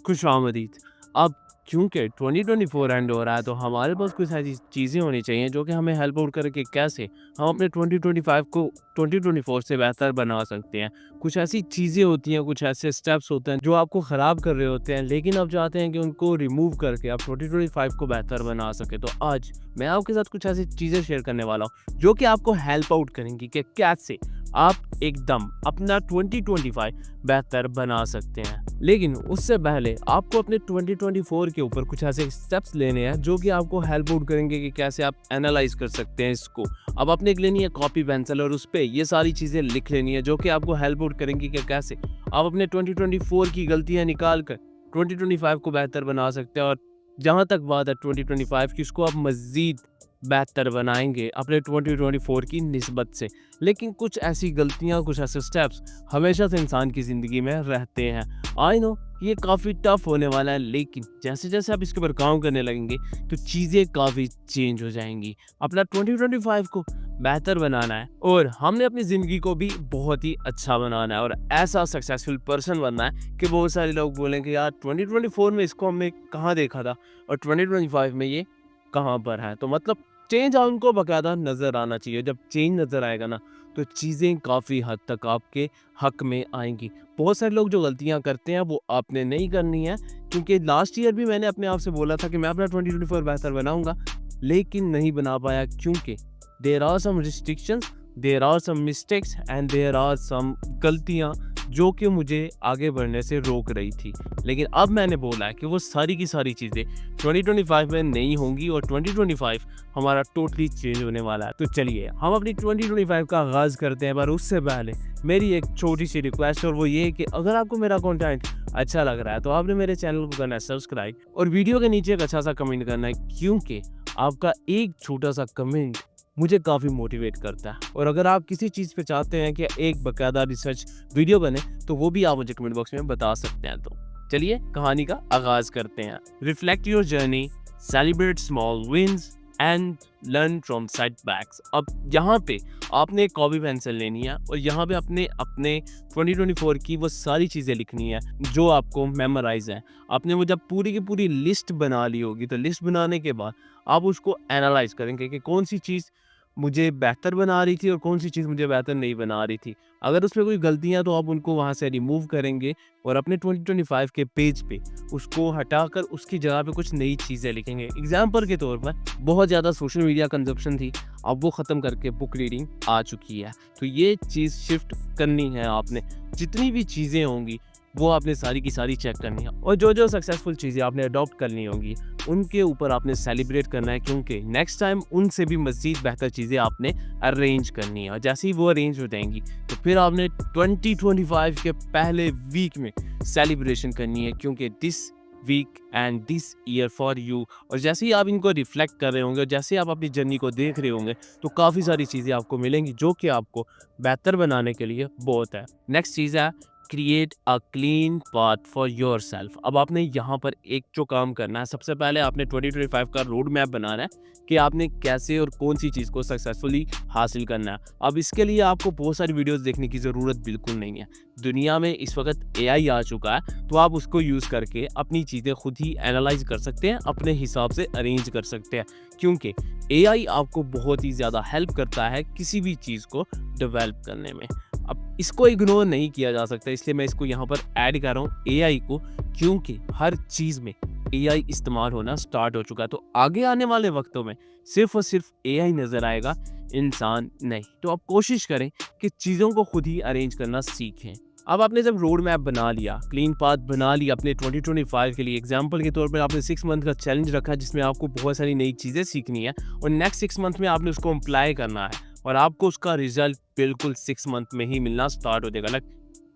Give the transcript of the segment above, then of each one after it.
खुशामदीद। अब क्योंकि 2024 एंड हो रहा है तो हमारे पास कुछ ऐसी चीज़ें होनी चाहिए जो कि हमें हेल्प आउट करे कि कैसे हम अपने 2025 को 2024 से बेहतर बना सकते हैं। कुछ ऐसी चीज़ें होती हैं, कुछ ऐसे स्टेप्स होते हैं जो आपको ख़राब कर रहे होते हैं, लेकिन आप चाहते हैं कि उनको रिमूव करके आप 2025 को बेहतर बना सकें। तो आज मैं आपके साथ कुछ ऐसी चीज़ें शेयर करने वाला हूँ जो कि आपको हेल्प आउट करेंगी कि कैसे आप एकदम अपना 2025 बेहतर बना सकते हैं। लेकिन उससे पहले आपको अपने 2024 के ऊपर कुछ ऐसे स्टेप्स लेने हैं जो कि आपको हेल्प आउट करेंगे कि कैसे आप एनालाइज कर सकते हैं इसको। अब आपने एक लेनी है कॉपी पेंसिल और उस पे ये सारी चीज़ें लिख लेनी है जो कि आपको हेल्प आउट करेंगी कि कैसे आप अपने 2024 की गलतियां निकाल कर 2025 को बेहतर बना सकते हैं। और जहाँ तक बात है 2025 की, उसको आप मज़ीद बेहतर बनाएंगे अपने 2024 की निस्बत से। लेकिन कुछ ऐसी गलतियाँ, कुछ ऐसे स्टेप्स हमेशा से इंसान की ज़िंदगी में रहते हैं। आई नो ये काफ़ी टफ होने वाला है, लेकिन जैसे जैसे आप इसके ऊपर काम करने लगेंगे तो चीज़ें काफ़ी चेंज हो जाएंगी। अपना 2025 को बेहतर बनाना है और हमने अपनी ज़िंदगी को भी बहुत ही अच्छा बनाना है और ऐसा सक्सेसफुल पर्सन बनना है कि बहुत सारे लोग बोलें कि यार 2024 में इसको हमने कहाँ देखा था और 2025 में ये कहाँ पर है। तो मतलब चेंज उनको बाकायदा नज़र आना चाहिए। जब चेंज नज़र आएगा ना तो चीज़ें काफ़ी हद तक आपके हक में आएंगी। बहुत सारे लोग जो गलतियां करते हैं वो आपने नहीं करनी है, क्योंकि लास्ट ईयर भी मैंने अपने आप से बोला था कि मैं अपना 2024 बेहतर बनाऊंगा, लेकिन नहीं बना पाया क्योंकि there are some restrictions, there are some mistakes and there are some गलतियां जो कि मुझे आगे बढ़ने से रोक रही थी। लेकिन अब मैंने बोला है कि वो सारी की सारी चीज़ें 2025 में नहीं होंगी और 2025 हमारा टोटली चेंज होने वाला है। तो चलिए हम अपनी 2025 का आगाज़ करते हैं, पर उससे पहले मेरी एक छोटी सी रिक्वेस्ट, और वो ये है कि अगर आपको मेरा कंटेंट अच्छा लग रहा है तो आपने मेरे चैनल को करना है सब्सक्राइब और वीडियो के नीचे एक अच्छा सा कमेंट करना है, क्योंकि आपका एक छोटा सा कमेंट मुझे काफ़ी मोटिवेट करता है। और अगर आप किसी चीज़ पे चाहते हैं कि एक बाकायदा रिसर्च वीडियो बने तो वो भी आप मुझे कमेंट बॉक्स में बता सकते हैं। तो चलिए कहानी का आगाज़ करते हैं। Reflect your journey, celebrate small wins and learn from setbacks. अब यहाँ पे आपने एक कॉपी पेंसिल लेनी है और यहाँ पे अपने अपने 2024 की वो सारी चीज़ें लिखनी है जो आपको मेमोराइज है। आपने वो जब पूरी की पूरी लिस्ट बना ली होगी तो लिस्ट बनाने के बाद आप उसको एनालाइज करेंगे कि कौन सी चीज़ मुझे बेहतर बना रही थी और कौन सी चीज़ मुझे बेहतर नहीं बना रही थी। अगर उसमें कोई गलतियाँ तो आप उनको वहाँ से रिमूव करेंगे और अपने 2025 के पेज पे उसको हटाकर उसकी जगह पे कुछ नई चीज़ें लिखेंगे। एग्जाम्पल के तौर पर बहुत ज़्यादा सोशल मीडिया कंजप्शन थी, अब वो ख़त्म करके बुक रीडिंग आ चुकी है। तो ये चीज़ शिफ्ट करनी है आपने। जितनी भी चीज़ें होंगी वो आपने सारी की सारी चेक करनी है और जो जो सक्सेसफुल चीज़ें आपने अडॉप्ट करनी होंगी उनके ऊपर आपने सेलिब्रेट करना है, क्योंकि नेक्स्ट टाइम उनसे भी मज़ीद बेहतर चीज़ें आपने अरेंज करनी है। और जैसे ही वो अरेंज हो जाएंगी तो फिर आपने 2025 के पहले वीक में सेलिब्रेशन करनी है, क्योंकि this week and this year for you. और जैसे ही आप इनको रिफ्लेक्ट कर रहे होंगे और जैसे ही आप अपनी जर्नी को देख रहे होंगे तो काफ़ी सारी चीज़ें आपको मिलेंगी जो कि आपको बेहतर बनाने के लिए बहुत है। नेक्स्ट चीज़ है create a clean path for your self. अब आपने यहाँ पर एक जो काम करना है, सबसे पहले आपने 2025 का रोड मैप बनाना है कि आपने कैसे और कौन सी चीज़ को सक्सेसफुली हासिल करना है। अब इसके लिए आपको बहुत सारी वीडियोस देखने की ज़रूरत बिल्कुल नहीं है। दुनिया में इस वक्त एआई आ चुका है, तो आप उसको यूज़ करके अपनी चीज़ें खुद ही एनालाइज कर सकते हैं, अपने हिसाब से अरेंज कर सकते हैं, क्योंकि एआई आपको बहुत ही ज़्यादा हेल्प करता है किसी भी चीज़ को डेवलप करने में। अब इसको इग्नोर नहीं किया जा सकता, इसलिए मैं इसको यहाँ पर ऐड कर रहा हूँ एआई को, क्योंकि हर चीज़ में एआई इस्तेमाल होना स्टार्ट हो चुका है। तो आगे आने वाले वक्तों में सिर्फ और सिर्फ एआई नज़र आएगा, इंसान नहीं। तो आप कोशिश करें कि चीज़ों को खुद ही अरेंज करना सीखें। अब आपने जब रोड मैप बना लिया, क्लीन पाथ बना लिया अपने 2025 के लिए, एग्जाम्पल के तौर पर आपने 6 मंथ का चैलेंज रखा जिसमें आपको बहुत सारी नई चीज़ें सीखनी है और नेक्स्ट 6 मंथ में आपने उसको अप्लाई करना है और आपको उसका रिजल्ट बिल्कुल 6 मंथ में ही मिलना स्टार्ट हो जाएगा।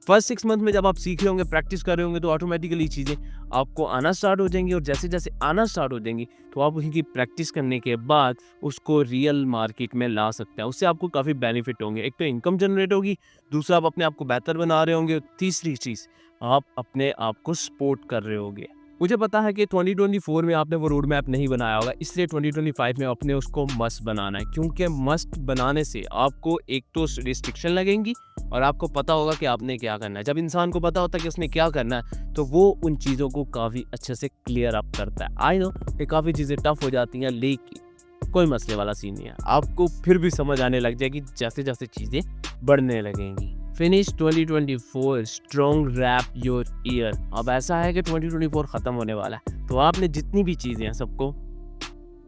फर्स्ट 6 मंथ में जब आप सीख रहे होंगे, प्रैक्टिस कर रहे होंगे, तो ऑटोमेटिकली चीज़ें आपको आना स्टार्ट हो जाएंगी और जैसे जैसे आना स्टार्ट हो जाएंगी तो आप उनकी प्रैक्टिस करने के बाद उसको रियल मार्केट में ला सकते हैं। उससे आपको काफ़ी बेनिफिट होंगे। एक तो इनकम जनरेट होगी, दूसरा आप अपने आप को बेहतर बना रहे होंगे, तीसरी चीज़ आप अपने आप को सपोर्ट कर रहे होंगे। मुझे पता है कि 2024 में आपने वो रोड मैप नहीं बनाया होगा, इसलिए 2025 में आपने उसको मस्ट बनाना है, क्योंकि मस्ट बनाने से आपको एक तो रिस्ट्रिक्शन लगेंगी और आपको पता होगा कि आपने क्या करना है। जब इंसान को पता होता है कि उसने क्या करना है, तो वो उन चीज़ों को काफ़ी अच्छे से क्लियर अप करता है। आई नो कि काफ़ी चीज़ें टफ हो जाती हैं, लेकिन कोई मसले वाला सीन नहीं है। आपको फिर भी समझ आने लग जाएगी जैसे-जैसे चीज़ें बढ़ने लगेंगी। Finish 2024 strong wrap your year. अब ऐसा है कि 2024 ख़त्म होने वाला है, तो आपने जितनी भी चीज़ें हैं सबको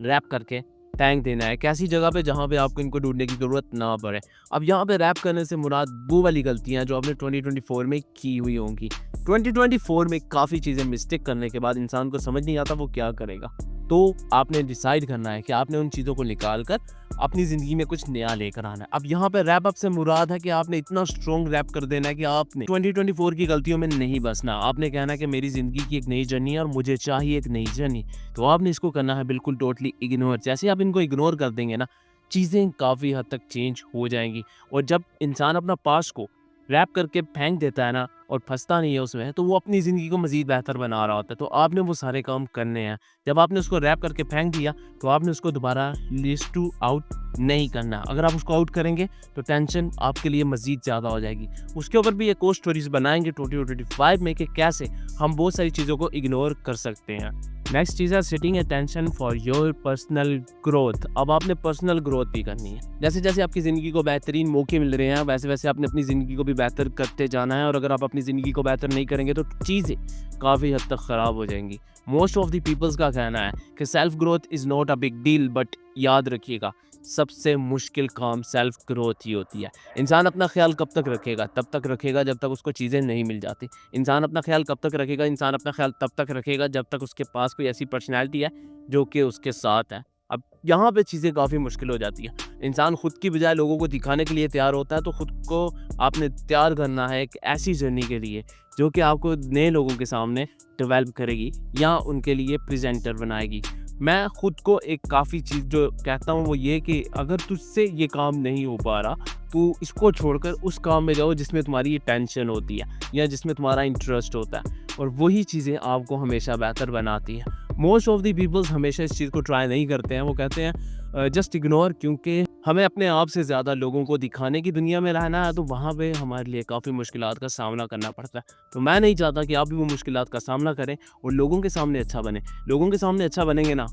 रैप करके टैग देना है, कैसी जगह पे जहाँ पे आपको इनको ढूँढने की ज़रूरत ना पड़े। अब यहाँ पे रैप करने से मुराद वो वाली गलतियाँ जो आपने 2024 में की हुई होंगी। 2024 में काफ़ी चीज़ें मिस्टेक करने के बाद इंसान को समझ नहीं आता वो क्या करेगा। तो आपने डिसाइड करना है कि आपने उन चीज़ों को निकाल कर अपनी ज़िंदगी में कुछ नया लेकर आना है। अब यहाँ पे रैप अप से मुराद है कि आपने इतना स्ट्रॉन्ग रैप कर देना है कि आपने 2024 की गलतियों में नहीं बसना। आपने कहना है कि मेरी ज़िंदगी की एक नई जर्नी है और मुझे चाहिए एक नई जर्नी। तो आपने इसको करना है बिल्कुल टोटली इग्नोर। जैसे आप इनको इग्नोर कर देंगे ना, चीज़ें काफ़ी हद तक चेंज हो जाएँगी। और जब इंसान अपना पास्ट को रैप करके फेंक देता है ना और फँसता नहीं है उसमें, तो वो अपनी ज़िंदगी को मज़ीद बेहतर बना रहा होता है। तो आपने वो सारे काम करने हैं। जब आपने उसको रैप करके फेंक दिया, तो आपने उसको दोबारा लिस्ट टू आउट नहीं करना। अगर आप उसको आउट करेंगे, तो टेंशन आपके लिए मज़ीद ज़्यादा हो जाएगी। उसके ऊपर भी एक और स्टोरीज़ बनाएँगे 2025 में कि कैसे हम बहुत सारी चीज़ों को इग्नोर कर सकते हैं। नेक्स्ट चीज़ है setting attention for your personal growth. अब आपने पर्सनल ग्रोथ भी करनी है। जैसे-जैसे आपकी ज़िंदगी को बेहतरीन मौके मिल रहे हैं, वैसे-वैसे आपने अपनी ज़िंदगी को भी बेहतर करते जाना है। और अगर आप अपनी ज़िंदगी को बेहतर नहीं करेंगे, तो चीज़ें काफ़ी हद तक ख़राब हो जाएँगी। मोस्ट ऑफ द पीपल्स का कहना है कि self growth is not a big deal, but याद रखिएगा, सबसे मुश्किल काम सेल्फ ग्रोथ ही होती है। इंसान अपना ख्याल कब तक रखेगा? तब तक रखेगा जब तक उसको चीज़ें नहीं मिल जाती। इंसान अपना ख्याल कब तक रखेगा? इंसान अपना ख्याल तब तक रखेगा जब तक उसके पास कोई ऐसी पर्सनैलिटी है जो कि उसके साथ है। अब यहाँ पे चीज़ें काफ़ी मुश्किल हो जाती हैं। इंसान खुद की बजाय लोगों को दिखाने के लिए तैयार होता है, तो खुद को आपने तैयार करना है एक ऐसी जर्नी के लिए जो कि आपको नए लोगों के सामने डेवलप करेगी या उनके लिए प्रेजेंटर बनाएगी। मैं खुद को एक काफ़ी चीज़ जो कहता हूँ वो ये कि अगर तुझसे ये काम नहीं हो पा रहा, तो इसको छोड़कर उस काम में जाओ जिसमें तुम्हारी टेंशन होती है या जिसमें तुम्हारा इंटरेस्ट होता है, और वही चीज़ें आपको हमेशा बेहतर बनाती हैं। मोस्ट ऑफ द पीपल्स हमेशा इस चीज़ को ट्राई नहीं करते हैं। वो कहते हैं जस्ट इग्नोर, क्योंकि हमें अपने आप से ज़्यादा लोगों को दिखाने की दुनिया में रहना है, तो वहाँ पे हमारे लिए काफ़ी मुश्किलात का सामना करना पड़ता है। तो मैं नहीं चाहता कि आप भी वो मुश्किलात का सामना करें और लोगों के सामने अच्छा बने। लोगों के सामने अच्छा बनेंगे ना,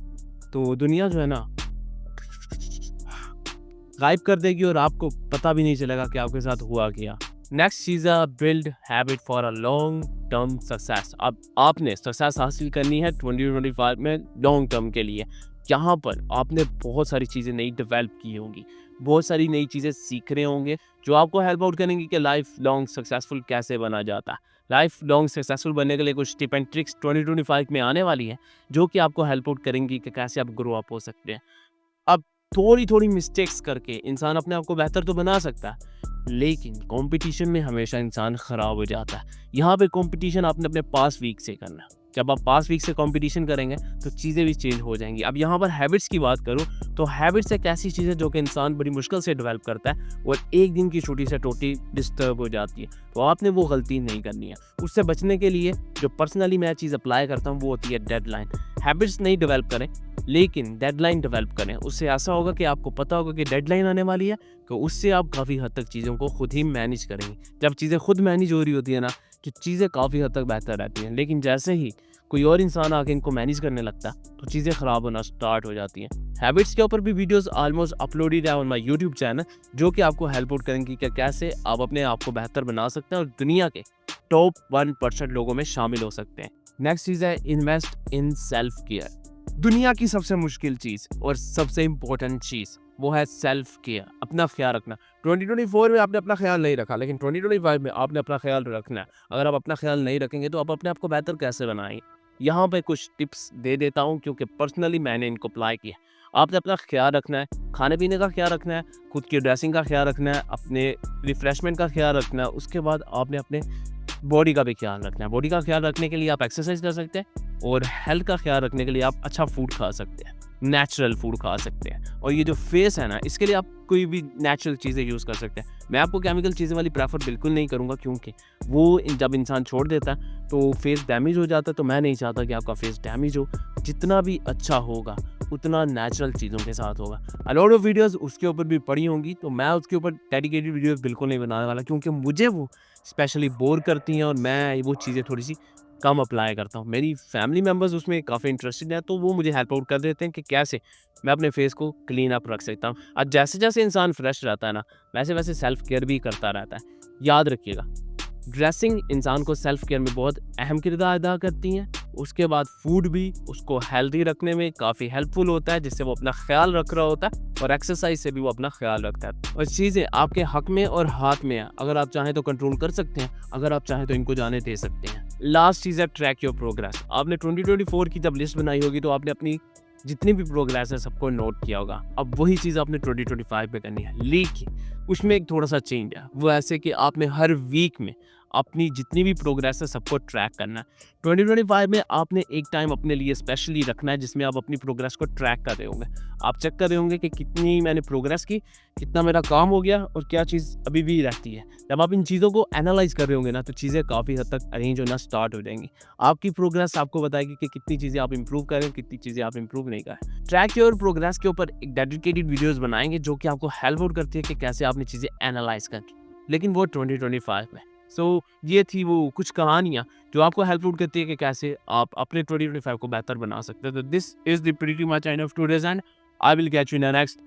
तो दुनिया जो है ना गायब कर देगी और आपको पता भी नहीं चलेगा कि आपके साथ हुआ क्या। नेक्स्ट चीज़ है build habit for a long term success. अब आपने सक्सेस हासिल करनी है 2025 में लॉन्ग टर्म के लिए। यहाँ पर आपने बहुत सारी चीज़ें नई डेवलप की होंगी, बहुत सारी नई चीज़ें सीख रहे होंगे जो आपको हेल्प आउट करेंगी कि लाइफ लॉन्ग सक्सेसफुल कैसे बना जाता है। लाइफ लॉन्ग सक्सेसफुल बनने के लिए कुछ टिप एंड ट्रिक्स 2025 में आने वाली है जो कि आपको हेल्प आउट करेंगी कि कैसे आप ग्रो अप हो सकते हैं। अब थोड़ी-थोड़ी मिस्टेक्स करके इंसान अपने आप को बेहतर तो बना सकता है, लेकिन कंपटीशन में हमेशा इंसान खराब हो जाता है। यहाँ पे कंपटीशन आपने अपने पास्ट वीक से करना है। जब आप पास्ट वीक से कंपटीशन करेंगे, तो चीज़ें भी चेंज हो जाएँगी। अब यहाँ पर हैबिट्स की बात करूँ, तो हैबिट्स एक ऐसी चीज़ है जो कि इंसान बड़ी मुश्किल से डेवलप करता है और एक दिन की छुट्टी से टोटली डिस्टर्ब हो जाती है। तो आपने वो गलती नहीं करनी है। उससे बचने के लिए जो पर्सनली मैं चीज़ अप्लाई करता हूँ, वो होती है डेडलाइन। हैबिट्स नहीं डेवलप करें, लेकिन डेडलाइन डेवलप करें। उससे ऐसा होगा कि आपको पता होगा कि डेडलाइन आने वाली है, तो उससे आप काफ़ी हद तक चीज़ों को खुद ही मैनेज करेंगे। जब चीज़ें खुद मैनेज हो रही होती है ना, तो चीज़ें काफ़ी हद तक बेहतर रहती हैं। लेकिन जैसे ही कोई और इंसान आके इनको मैनेज करने लगता है, तो चीज़ें ख़राब होना स्टार्ट हो जाती हैं। हैबिट्स के ऊपर भी वीडियोस ऑलमोस्ट अपलोडेड है ऑन माय यूट्यूब चैनल, जो कि आपको हेल्प आउट करेंगी कि कैसे आप अपने आप को बेहतर बना सकते हैं और दुनिया के टॉप 1% लोगों में शामिल हो सकते हैं। नेक्स्ट चीज़ है इन्वेस्ट इन सेल्फ केयर। दुनिया की सबसे मुश्किल चीज़ और सबसे इम्पोर्टेंट चीज़ वो है सेल्फ केयर, अपना ख्याल रखना। 2024 में आपने अपना ख्याल नहीं रखा, लेकिन 2025 में आपने अपना ख्याल रखना है। अगर आप अपना ख्याल नहीं रखेंगे, तो आप अपने आप को बेहतर कैसे बनाएंगे? यहाँ पे कुछ टिप्स दे देता हूँ, क्योंकि पर्सनली मैंने इनको अप्लाई किया है। आपने अपना ख्याल रखना है, खाने पीने का ख्याल रखना है, खुद की ड्रेसिंग का ख्याल रखना है, अपने रिफ्रेशमेंट का ख्याल रखना है। उसके बाद आपने अपने बॉडी का भी ख्याल रखना है। बॉडी का ख्याल रखने के लिए आप एक्सरसाइज कर सकते हैं और हेल्थ का ख्याल रखने के लिए आप अच्छा फूड खा सकते हैं। नेचुरल फूड खा सकते हैं। और ये जो फेस है ना, इसके लिए आप कोई भी नेचुरल चीज़ें यूज़ कर सकते हैं। मैं आपको केमिकल चीज़ें वाली प्रेफर बिल्कुल नहीं करूँगा, क्योंकि वो जब इंसान छोड़ देता है तो फेस डैमेज हो जाता है। तो मैं नहीं चाहता कि आपका फेस डैमेज हो। जितना भी अच्छा होगा उतना नेचुरल चीज़ों के साथ होगा। अ लॉट ऑफ वीडियोज़ उसके ऊपर भी पड़ी होंगी, तो मैं उसके ऊपर डेडिकेटेड वीडियोज़ बिल्कुल नहीं बनाने वाला, क्योंकि मुझे वो स्पेशली बोर करती हैं और मैं वो चीज़ें थोड़ी-सी कम अप्लाई करता हूँ। मेरी फैमिली मेंबर्स उसमें काफ़ी इंटरेस्टेड हैं, तो वो मुझे हेल्प आउट कर देते हैं कि कैसे मैं अपने फेस को क्लीन अप रख सकता हूँ। और जैसे-जैसे इंसान फ्रेश रहता है ना, वैसे-वैसे सेल्फ केयर भी करता रहता है। याद रखिएगा, ड्रेसिंग इंसान को सेल्फ केयर में बहुत अहम किरदार अदा करती हैं। उसके बाद फूड भी उसको हेल्दी रखने में काफ़ी हेल्पफुल होता है, जिससे वो अपना ख़्याल रख रहा होता है, और एक्सरसाइज से भी वो अपना ख़्याल रखता है। और चीज़ें आपके हक में और हाथ में है। अगर आप चाहें तो कंट्रोल कर सकते हैं, अगर आप चाहें तो इनको जाने दे सकते हैं। लास्ट चीज़ है ट्रैक योर प्रोग्रेस। आपने 2024 की जब लिस्ट बनाई होगी तो आपने अपनी जितनी भी प्रोग्रेस है सबको नोट किया होगा। अब वही चीज़ आपने 2025 में करनी है, लेकिन उसमें एक थोड़ा-सा चेंज है। वो ऐसे कि आपने हर वीक में अपनी जितनी भी प्रोग्रेस है सबको ट्रैक करना है। 2025 में आपने एक टाइम अपने लिए स्पेशली रखना है, जिसमें आप अपनी प्रोग्रेस को ट्रैक कर रहे होंगे। आप चेक कर रहे होंगे कि कितनी मैंने प्रोग्रेस की, कितना मेरा काम हो गया और क्या चीज़ अभी भी रहती है। जब आप इन चीज़ों को एनालाइज़ कर रहे होंगे ना, तो चीज़ें काफ़ी हद तक अरेंज होना स्टार्ट हो जाएँगी। आपकी प्रोग्रेस आपको बताएगी कि कितनी चीज़ें आप इम्प्रूव कर रहे हैं, कितनी चीज़ें आप इम्प्रूव नहीं कर रहे। ट्रैक योर प्रोग्रेस के ऊपर एक डेडिकेटेड वीडियोज़ बनाएँगे, जो कि आपको हेल्प आउट करती है कि कैसे आपने चीज़ें एनालाइज़ करनी। लेकिन वो 2025 में। सो ये थी वो कुछ कहानियाँ जो आपको हेल्प आउट करती है कि कैसे आप अपने 2025 को बेहतर बना सकते हैं। तो this is the pretty much end of today's, and I will catch you in the next